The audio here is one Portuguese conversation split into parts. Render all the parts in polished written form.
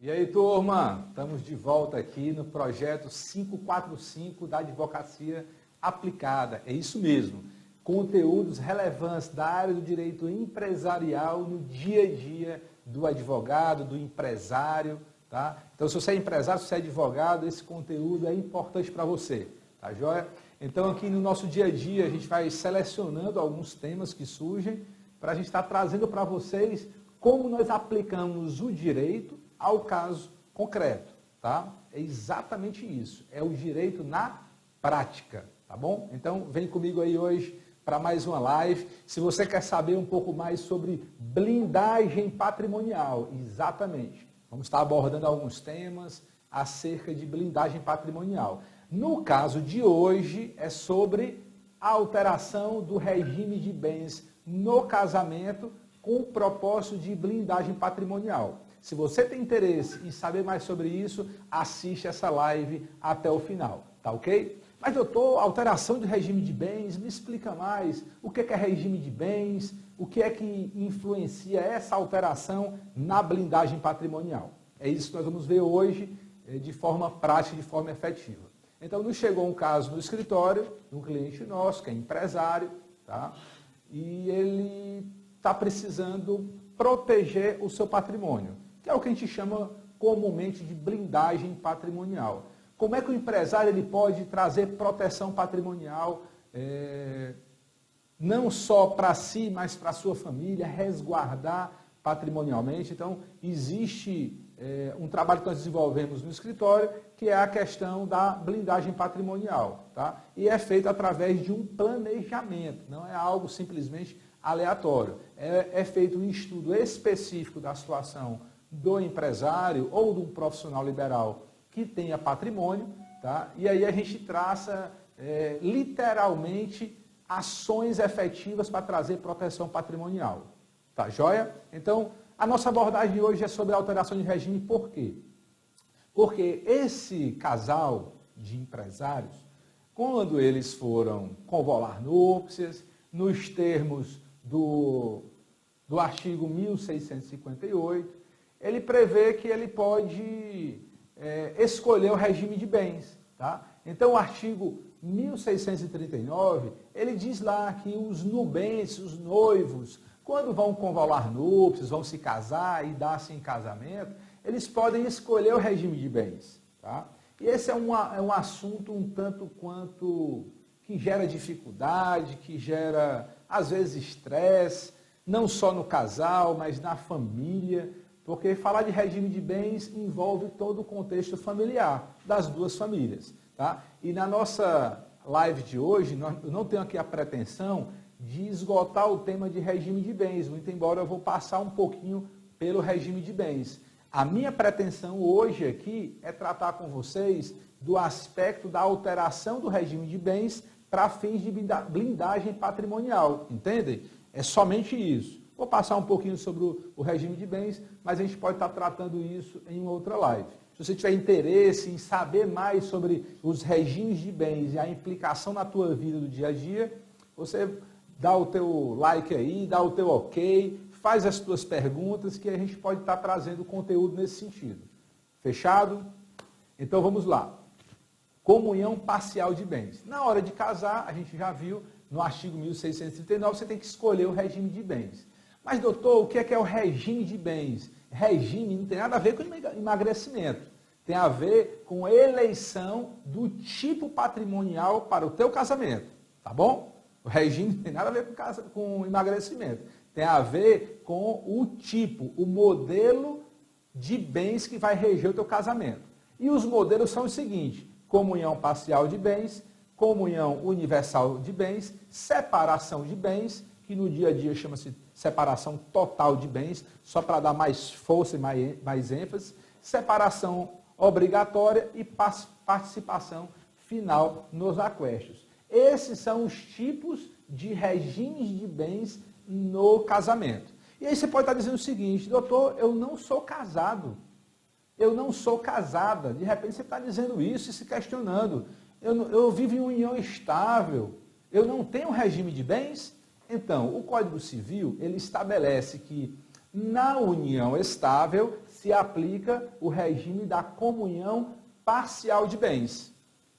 E aí, turma, estamos de volta aqui no projeto 545 da Advocacia Aplicada. É isso mesmo, conteúdos relevantes da área do direito empresarial no dia a dia do advogado, do empresário, tá? Então, se você é empresário, se você é advogado, esse conteúdo é importante para você, tá joia? Então, aqui no nosso dia a dia, a gente vai selecionando alguns temas que surgem para a gente estar trazendo para vocês como nós aplicamos o direito ao caso concreto, tá? É exatamente isso, é o direito na prática, tá bom? Então, vem comigo aí hoje para mais uma live. Se você quer saber um pouco mais sobre blindagem patrimonial, exatamente, vamos estar abordando alguns temas acerca de blindagem patrimonial. No caso de hoje, é sobre a alteração do regime de bens no casamento com o propósito de blindagem patrimonial. Se você tem interesse em saber mais sobre isso, assiste essa live até o final, tá ok? Mas doutor, alteração de regime de bens, me explica mais o que é regime de bens, o que é que influencia essa alteração na blindagem patrimonial. É isso que nós vamos ver hoje de forma prática, de forma efetiva. Então, nos chegou um caso no escritório, de um cliente nosso, que é empresário, tá? E ele está precisando proteger o seu patrimônio, que é o que a gente chama comumente de blindagem patrimonial. Como é que o empresário ele pode trazer proteção patrimonial, não só para si, mas para a sua família, resguardar patrimonialmente? Então, existe um trabalho que nós desenvolvemos no escritório, que é a questão da blindagem patrimonial, tá? E é feito através de um planejamento, não é algo simplesmente aleatório. É feito um estudo específico da situação do empresário ou de um profissional liberal que tenha patrimônio, tá? E aí a gente traça literalmente ações efetivas para trazer proteção patrimonial. Tá joia? Então, a nossa abordagem hoje é sobre a alteração de regime. Por quê? Porque esse casal de empresários, quando eles foram convolar núpcias, nos termos do artigo 1658, ele prevê que ele pode escolher o regime de bens, tá? Então, o artigo 1639, ele diz lá que os nubentes, os noivos, quando vão convolar núpcias, vão se casar e dar-se em casamento, eles podem escolher o regime de bens, tá? E esse é um assunto um tanto quanto que gera dificuldade, que gera, às vezes, estresse, não só no casal, mas na família, porque falar de regime de bens envolve todo o contexto familiar das duas famílias, tá? E na nossa live de hoje, eu não tenho aqui a pretensão de esgotar o tema de regime de bens, muito embora eu vou passar um pouquinho pelo regime de bens. A minha pretensão hoje aqui é tratar com vocês do aspecto da alteração do regime de bens para fins de blindagem patrimonial, entendem? É somente isso. Vou passar um pouquinho sobre o regime de bens, mas a gente pode estar tratando isso em uma outra live. Se você tiver interesse em saber mais sobre os regimes de bens e a implicação na tua vida do dia a dia, você dá o teu like aí, dá o teu ok, faz as tuas perguntas que a gente pode estar trazendo conteúdo nesse sentido. Fechado? Então vamos lá. Comunhão parcial de bens. Na hora de casar, a gente já viu no artigo 1639, você tem que escolher o regime de bens. Mas, doutor, o que é o regime de bens? Regime não tem nada a ver com emagrecimento. Tem a ver com eleição do tipo patrimonial para o teu casamento. Tá bom? O regime não tem nada a ver com emagrecimento. Tem a ver com o tipo, o modelo de bens que vai reger o teu casamento. E os modelos são os seguintes: comunhão parcial de bens, comunhão universal de bens, separação de bens, que no dia a dia chama-se separação total de bens, só para dar mais força e mais ênfase, separação obrigatória e participação final nos aquestos. Esses são os tipos de regimes de bens no casamento. E aí você pode estar dizendo o seguinte: doutor, eu não sou casado, eu não sou casada. De repente você está dizendo isso e se questionando. Eu vivo em união estável, eu não tenho regime de bens? Então, o Código Civil, ele estabelece que na união estável se aplica o regime da comunhão parcial de bens.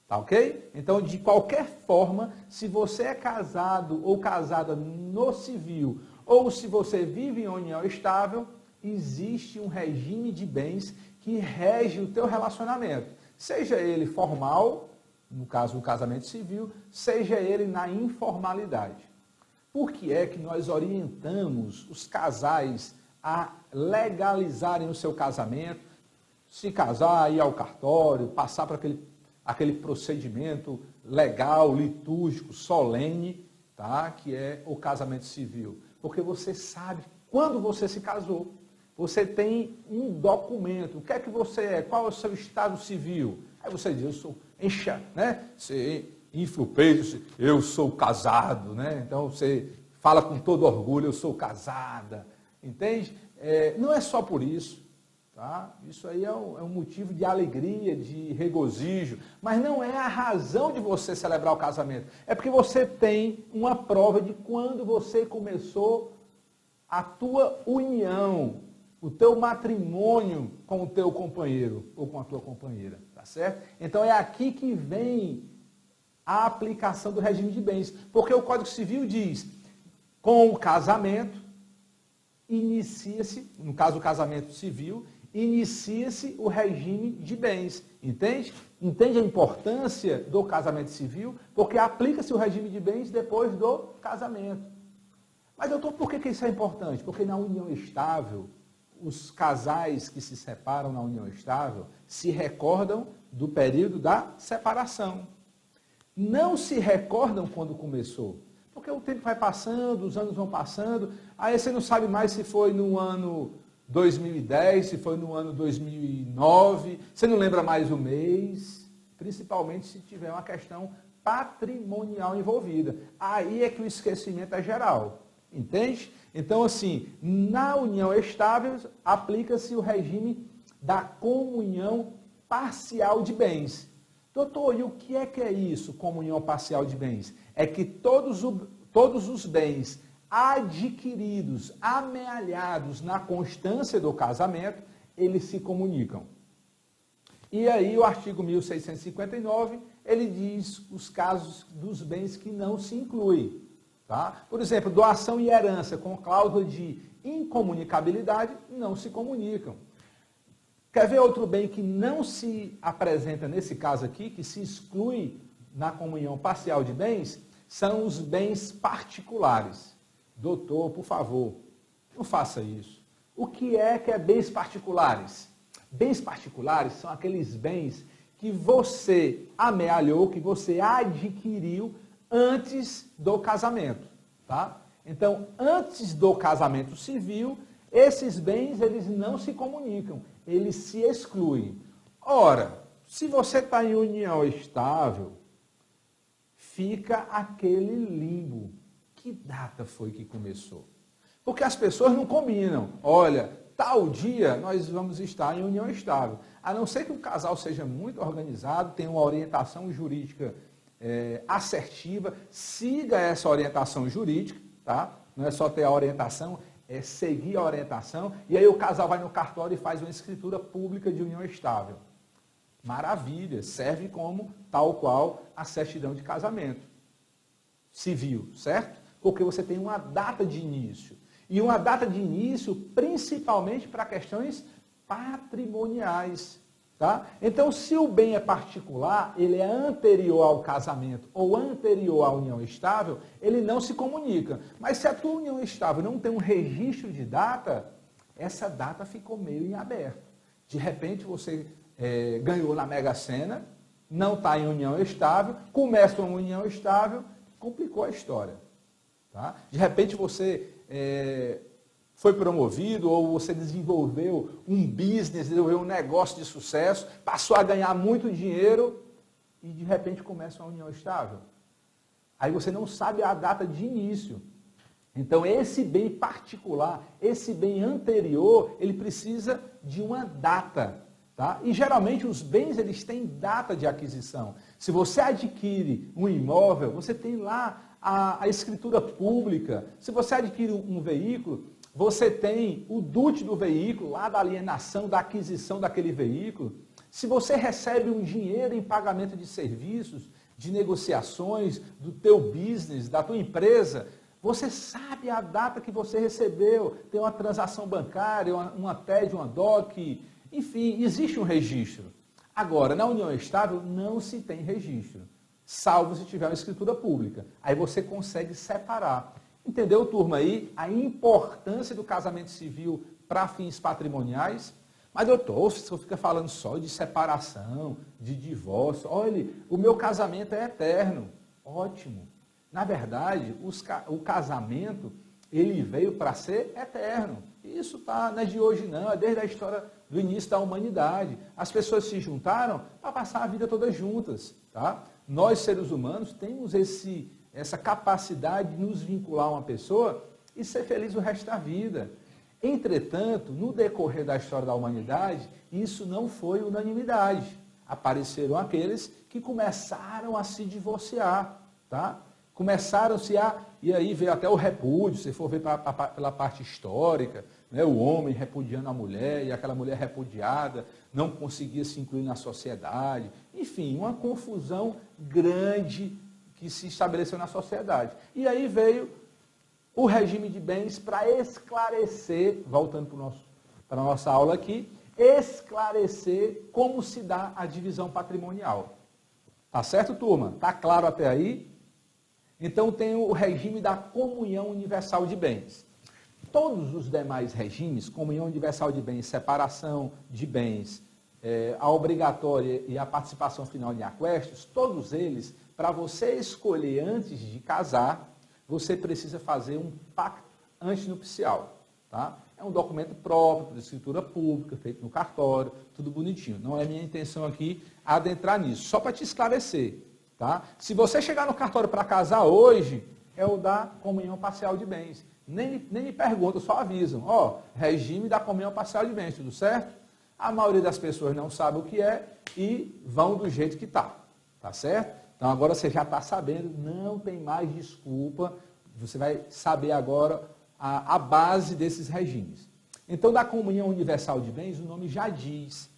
Tá ok? Então, de qualquer forma, se você é casado ou casada no civil, ou se você vive em união estável, existe um regime de bens que rege o teu relacionamento. Seja ele formal, no caso do casamento civil, seja ele na informalidade. Por que é que nós orientamos os casais a legalizarem o seu casamento, se casar, ir ao cartório, passar por aquele procedimento legal, litúrgico, solene, tá? Que é o casamento civil? Porque você sabe quando você se casou. Você tem um documento. O que é que você é? Qual é o seu estado civil? Aí você diz, eu sou encha, né? Você infla o peito, eu sou casado, né? Então você fala com todo orgulho, eu sou casada. Entende? Não é só por isso. Tá? Isso aí é um motivo de alegria, de regozijo, mas não é a razão de você celebrar o casamento. É porque você tem uma prova de quando você começou a tua união, o teu matrimônio com o teu companheiro ou com a tua companheira, tá certo? Então é aqui que vem a aplicação do regime de bens, porque o Código Civil diz, com o casamento, inicia-se, no caso do casamento civil, inicia-se o regime de bens, entende? Entende a importância do casamento civil? Porque aplica-se o regime de bens depois do casamento. Mas, doutor, por que isso é importante? Porque na união estável, os casais que se separam na união estável se recordam do período da separação. Não se recordam quando começou. Porque o tempo vai passando, os anos vão passando, aí você não sabe mais se foi no ano 2010, se foi no ano 2009, você não lembra mais o mês, principalmente se tiver uma questão patrimonial envolvida. Aí é que o esquecimento é geral, entende? Então, assim, na união estável, aplica-se o regime da comunhão parcial de bens. Doutor, e o que é isso, comunhão parcial de bens? É que todos os bens adquiridos, amealhados na constância do casamento, eles se comunicam. E aí o artigo 1659, ele diz os casos dos bens que não se incluem. Tá? Por exemplo, doação e herança com cláusula de incomunicabilidade não se comunicam. Quer ver outro bem que não se apresenta nesse caso aqui, que se exclui na comunhão parcial de bens? São os bens particulares. Doutor, por favor, não faça isso. O que é bens particulares? Bens particulares são aqueles bens que você amealhou, que você adquiriu antes do casamento, tá? Então, antes do casamento civil, esses bens, eles não se comunicam, eles se excluem. Ora, se você está em união estável, fica aquele limbo. Que data foi que começou? Porque as pessoas não combinam. Olha, tal dia nós vamos estar em união estável. A não ser que o casal seja muito organizado, tenha uma orientação jurídica assertiva, siga essa orientação jurídica, tá? Não é só ter a orientação, é seguir a orientação, e aí o casal vai no cartório e faz uma escritura pública de união estável. Maravilha, serve como tal qual a certidão de casamento civil, certo? Porque você tem uma data de início. E uma data de início principalmente para questões patrimoniais. Tá? Então, se o bem é particular, ele é anterior ao casamento ou anterior à união estável, ele não se comunica. Mas se a tua união estável não tem um registro de data, essa data ficou meio em aberto. De repente, você ganhou na Mega Sena, não está em união estável, começa uma união estável, complicou a história. Tá? De repente você foi promovido ou você desenvolveu um business, desenvolveu um negócio de sucesso, passou a ganhar muito dinheiro e de repente começa uma união estável. Aí você não sabe a data de início. Então esse bem particular, esse bem anterior, ele precisa de uma data. Tá? E geralmente os bens eles têm data de aquisição. Se você adquire um imóvel, você tem lá a escritura pública. Se você adquire um veículo, você tem o DUT do veículo, lá da alienação, da aquisição daquele veículo, se você recebe um dinheiro em pagamento de serviços, de negociações, do teu business, da tua empresa, você sabe a data que você recebeu, tem uma transação bancária, uma TED, uma DOC, enfim, existe um registro. Agora, na união estável não se tem registro, salvo se tiver uma escritura pública. Aí você consegue separar. Entendeu, turma, aí a importância do casamento civil para fins patrimoniais? Mas doutor, se eu ficar falando só de separação, de divórcio, olha, o meu casamento é eterno. Ótimo. Na verdade, o casamento, ele veio para ser eterno. Isso não é de hoje não, é desde a história do início da humanidade. As pessoas se juntaram para passar a vida toda juntas. Tá? Nós, seres humanos, temos essa capacidade de nos vincular a uma pessoa e ser feliz o resto da vida. Entretanto, no decorrer da história da humanidade, isso não foi unanimidade. Apareceram aqueles que começaram a se divorciar, tá? Começaram-se e aí veio até o repúdio, se for ver pela parte histórica, né? O homem repudiando a mulher e aquela mulher repudiada não conseguia se incluir na sociedade. Enfim, uma confusão grande que se estabeleceu na sociedade. E aí veio o regime de bens para esclarecer, voltando para a nossa aula aqui, esclarecer como se dá a divisão patrimonial. Tá certo, turma? Tá claro até aí? Então tem o regime da comunhão universal de bens. Todos os demais regimes, comunhão universal de bens, separação de bens, a obrigatória e a participação final em aquestos, todos eles, para você escolher antes de casar, você precisa fazer um pacto antinupcial. Tá? É um documento próprio, de escritura pública, feito no cartório, tudo bonitinho. Não é minha intenção aqui adentrar nisso, só para te esclarecer. Tá? Se você chegar no cartório para casar hoje, é o da comunhão parcial de bens. Nem me perguntam, só avisam. Ó, regime da comunhão parcial de bens, tudo certo? A maioria das pessoas não sabe o que é e vão do jeito que está. Tá certo? Então agora você já está sabendo, não tem mais desculpa. Você vai saber agora a base desses regimes. Então, da comunhão universal de bens, o nome já diz,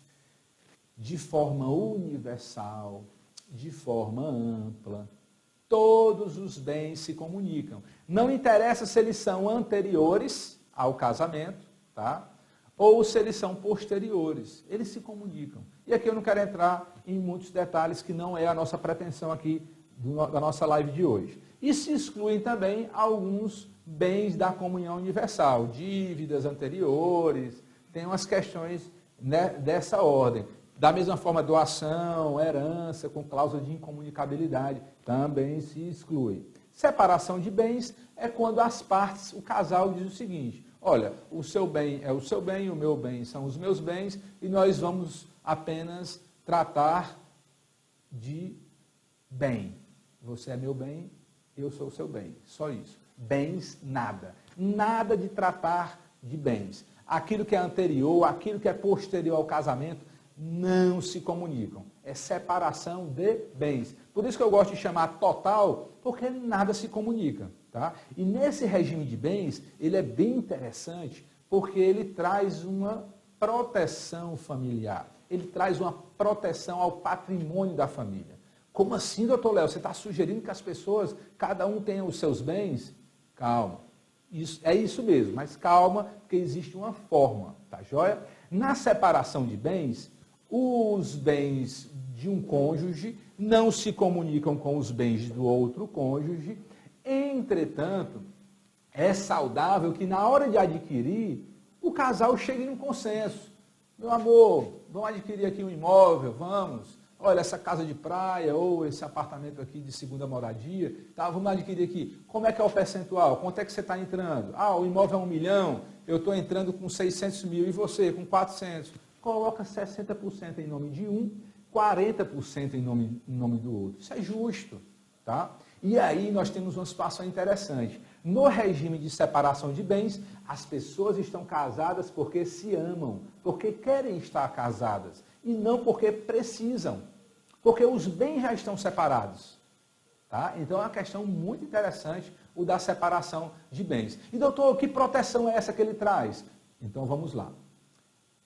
de forma universal, de forma ampla, todos os bens se comunicam. Não interessa se eles são anteriores ao casamento, tá? Ou se eles são posteriores, eles se comunicam. E aqui eu não quero entrar em muitos detalhes, que não é a nossa pretensão aqui da nossa live de hoje. E se excluem também alguns bens da comunhão universal, dívidas anteriores, tem umas questões, né, dessa ordem. Da mesma forma, doação, herança, com cláusula de incomunicabilidade, também se exclui. Separação de bens é quando as partes, o casal diz o seguinte: olha, o seu bem é o seu bem, o meu bem são os meus bens, e nós vamos apenas tratar de bem. Você é meu bem, eu sou o seu bem. Só isso. Bens, nada. Nada de tratar de bens. Aquilo que é anterior, aquilo que é posterior ao casamento, não se comunicam. É separação de bens. Por isso que eu gosto de chamar total, porque nada se comunica. Tá? E nesse regime de bens, ele é bem interessante, porque ele traz uma proteção familiar. Ele traz uma proteção ao patrimônio da família. Como assim, doutor Léo? Você está sugerindo que as pessoas, cada um tenha os seus bens? Calma. É isso mesmo, mas calma, porque existe uma forma, tá joia? Na separação de bens, os bens de um cônjuge não se comunicam com os bens do outro cônjuge. Entretanto, é saudável que na hora de adquirir, o casal chegue num consenso. Meu amor, vamos adquirir aqui um imóvel, vamos. Olha, essa casa de praia ou esse apartamento aqui de segunda moradia, tá, vamos adquirir aqui. Como é que é o percentual? Quanto é que você está entrando? Ah, o imóvel é 1 milhão, eu estou entrando com 600 mil e você com 400. Coloca 60% em nome de um, 40% em nome do outro. Isso é justo, tá? E aí nós temos uma situação interessante. No regime de separação de bens, as pessoas estão casadas porque se amam, porque querem estar casadas, e não porque precisam, porque os bens já estão separados. Tá? Então é uma questão muito interessante o da separação de bens. E doutor, que proteção é essa que ele traz? Então vamos lá.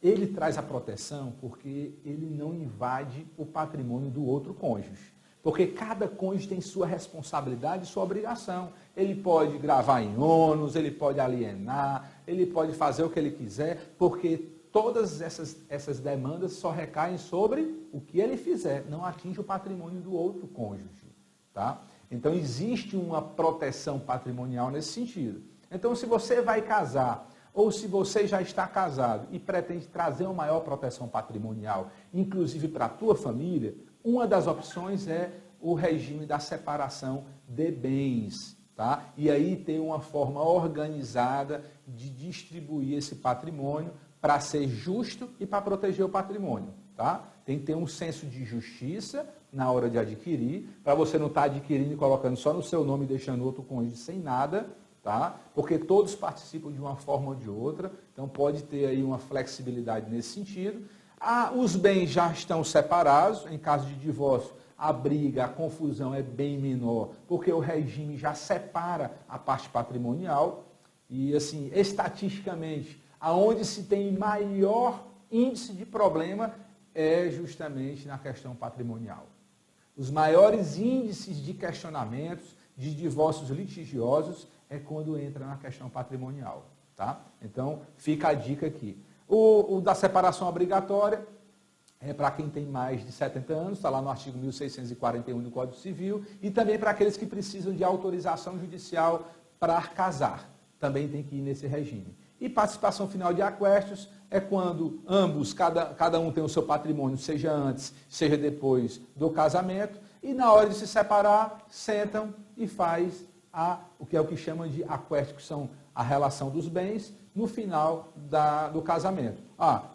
Ele traz a proteção porque ele não invade o patrimônio do outro cônjuge. Porque cada cônjuge tem sua responsabilidade e sua obrigação. Ele pode gravar em ônus, ele pode alienar, ele pode fazer o que ele quiser, porque todas essas demandas só recaem sobre o que ele fizer, não atinge o patrimônio do outro cônjuge. Tá? Então existe uma proteção patrimonial nesse sentido. Então se você vai casar, ou se você já está casado e pretende trazer uma maior proteção patrimonial, inclusive para a tua família, uma das opções é o regime da separação de bens. Tá? E aí tem uma forma organizada de distribuir esse patrimônio para ser justo e para proteger o patrimônio. Tá? Tem que ter um senso de justiça na hora de adquirir, para você não estar adquirindo e colocando só no seu nome e deixando outro cônjuge sem nada, tá? Porque todos participam de uma forma ou de outra, então pode ter aí uma flexibilidade nesse sentido. Os bens já estão separados, em caso de divórcio, a briga, a confusão é bem menor, porque o regime já separa a parte patrimonial e, assim, estatisticamente, aonde se tem maior índice de problema é justamente na questão patrimonial. Os maiores índices de questionamentos, de divórcios litigiosos, é quando entra na questão patrimonial. Tá? Então, fica a dica aqui. O da separação obrigatória é para quem tem mais de 70 anos, está lá no artigo 1641 do Código Civil, e também para aqueles que precisam de autorização judicial para casar. Também tem que ir nesse regime. E participação final de aquestos é quando ambos, cada um tem o seu patrimônio, seja antes, seja depois do casamento, e na hora de se separar, sentam e faz o que é o que chamam de aquestos, que são a relação dos bens, no final do casamento.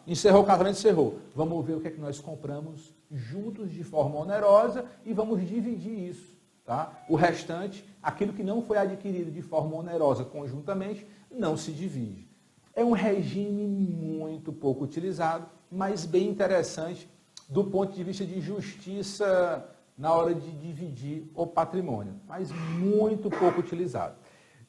Encerrou o casamento, encerrou. Vamos ver o que é que nós compramos juntos de forma onerosa e vamos dividir isso. Tá? O restante, aquilo que não foi adquirido de forma onerosa conjuntamente, não se divide. É um regime muito pouco utilizado, mas bem interessante do ponto de vista de justiça na hora de dividir o patrimônio, mas muito pouco utilizado.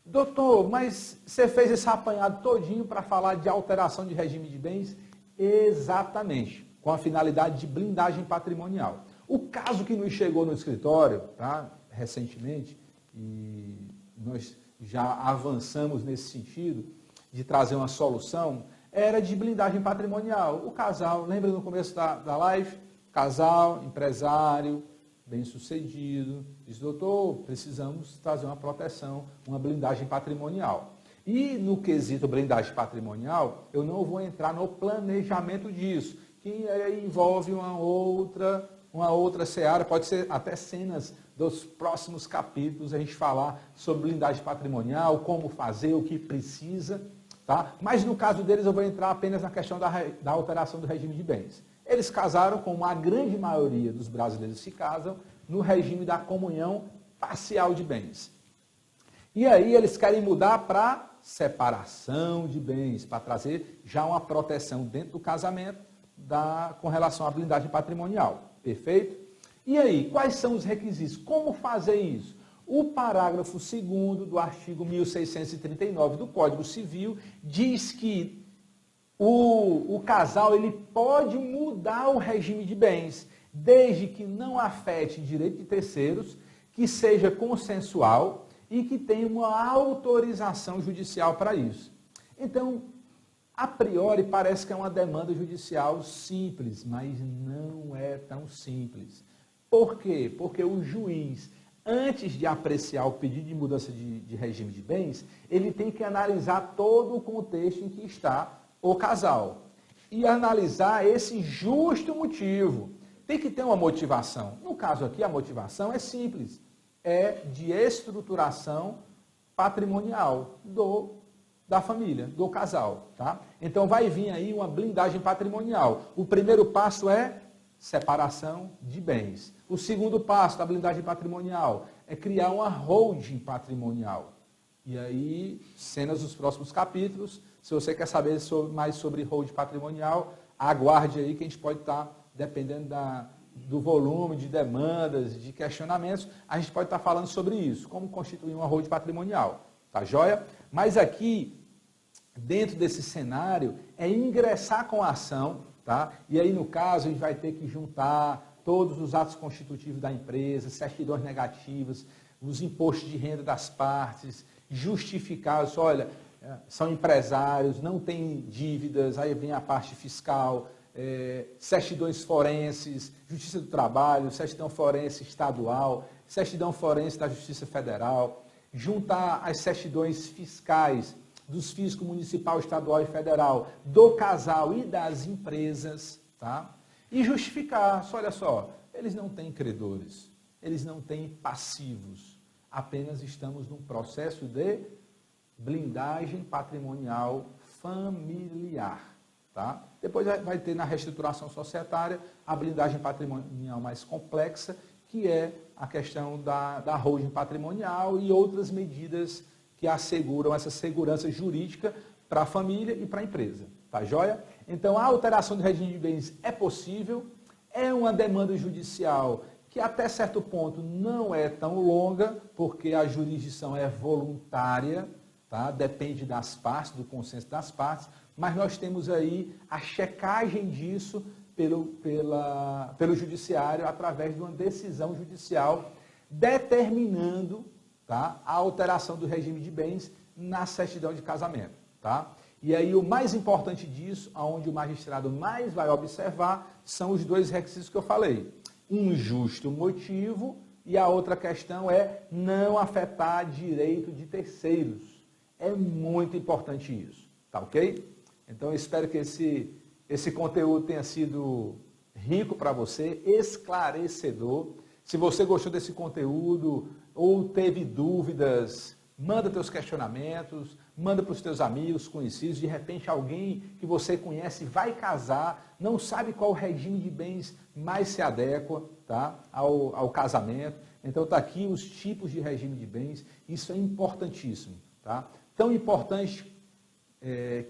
Doutor, mas você fez esse apanhado todinho para falar de alteração de regime de bens? Exatamente, com a finalidade de blindagem patrimonial. O caso que nos chegou no escritório, tá, recentemente, e nós já avançamos nesse sentido, de trazer uma solução, era de blindagem patrimonial. O casal, lembra no começo da live? Casal, empresário, bem-sucedido, diz, doutor, precisamos trazer uma proteção, uma blindagem patrimonial. E no quesito blindagem patrimonial, eu não vou entrar no planejamento disso, que envolve uma outra seara, pode ser até cenas dos próximos capítulos, a gente falar sobre blindagem patrimonial, como fazer, o que precisa, tá? Mas no caso deles eu vou entrar apenas na questão da alteração do regime de bens. Eles casaram, como a grande maioria dos brasileiros se casam, no regime da comunhão parcial de bens. E aí eles querem mudar para separação de bens, para trazer já uma proteção dentro do casamento com relação à blindagem patrimonial. Perfeito? E aí, quais são os requisitos? Como fazer isso? O parágrafo 2º do artigo 1639 do Código Civil diz que o casal ele pode mudar o regime de bens, desde que não afete direito de terceiros, que seja consensual e que tenha uma autorização judicial para isso. Então, a priori parece que é uma demanda judicial simples, mas não é tão simples. Por quê? Porque o juiz, antes de apreciar o pedido de mudança de regime de bens, ele tem que analisar todo o contexto em que está o casal e analisar esse justo motivo. Tem que ter uma motivação. No caso aqui, a motivação é simples. É de estruturação patrimonial da família, do casal. Tá? Então, vai vir aí uma blindagem patrimonial. O primeiro passo é separação de bens. O segundo passo da blindagem patrimonial é criar uma holding patrimonial. E aí, cenas dos próximos capítulos. Se você quer saber mais sobre holding patrimonial, aguarde aí que a gente pode estar, dependendo do volume de demandas, de questionamentos, a gente pode estar falando sobre isso, como constituir uma holding patrimonial, tá joia? Mas aqui, dentro desse cenário, é ingressar com a ação, tá? E aí, no caso, a gente vai ter que juntar todos os atos constitutivos da empresa, certidões negativas, os impostos de renda das partes, justificar, olha, são empresários, não têm dívidas, aí vem a parte fiscal, certidões forenses, Justiça do Trabalho, certidão forense estadual, certidão forense da Justiça Federal, juntar as certidões fiscais dos físicos municipal, estadual e federal, do casal e das empresas, tá? E justificar, olha só, eles não têm credores, eles não têm passivos, apenas estamos num processo de blindagem patrimonial familiar. Tá? Depois vai ter na reestruturação societária a blindagem patrimonial mais complexa, que é a questão da holding patrimonial e outras medidas que asseguram essa segurança jurídica para a família e para a empresa. Tá joia? Então, a alteração do regime de bens é possível, é uma demanda judicial que até certo ponto não é tão longa, porque a jurisdição é voluntária, tá? Depende das partes, do consenso das partes, mas nós temos aí a checagem disso pelo judiciário através de uma decisão judicial determinando, tá, a alteração do regime de bens na certidão de casamento. Tá? E aí o mais importante disso, onde o magistrado mais vai observar, são os dois requisitos que eu falei. Um justo motivo e a outra questão é não afetar direito de terceiros. É muito importante isso, tá ok? Então eu espero que esse conteúdo tenha sido rico para você, esclarecedor. Se você gostou desse conteúdo ou teve dúvidas, manda teus questionamentos, manda para os teus amigos, conhecidos, de repente alguém que você conhece vai casar, não sabe qual regime de bens mais se adequa, tá, ao casamento. Então está aqui os tipos de regime de bens, isso é importantíssimo. Tá? Tão importante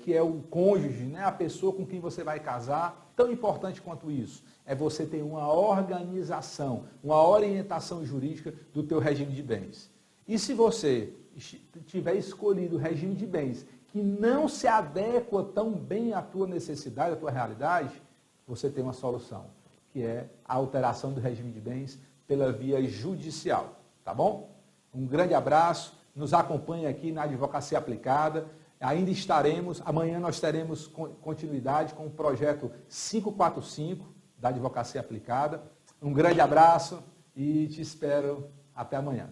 que é o cônjuge, né, a pessoa com quem você vai casar, tão importante quanto isso, é você ter uma organização, uma orientação jurídica do teu regime de bens. E se você tiver escolhido o regime de bens que não se adequa tão bem à tua necessidade, à tua realidade, você tem uma solução, que é a alteração do regime de bens pela via judicial. Tá bom? Um grande abraço, nos acompanhe aqui na Advocacia Aplicada. Ainda amanhã nós teremos continuidade com o projeto 545 da Advocacia Aplicada. Um grande abraço e te espero até amanhã.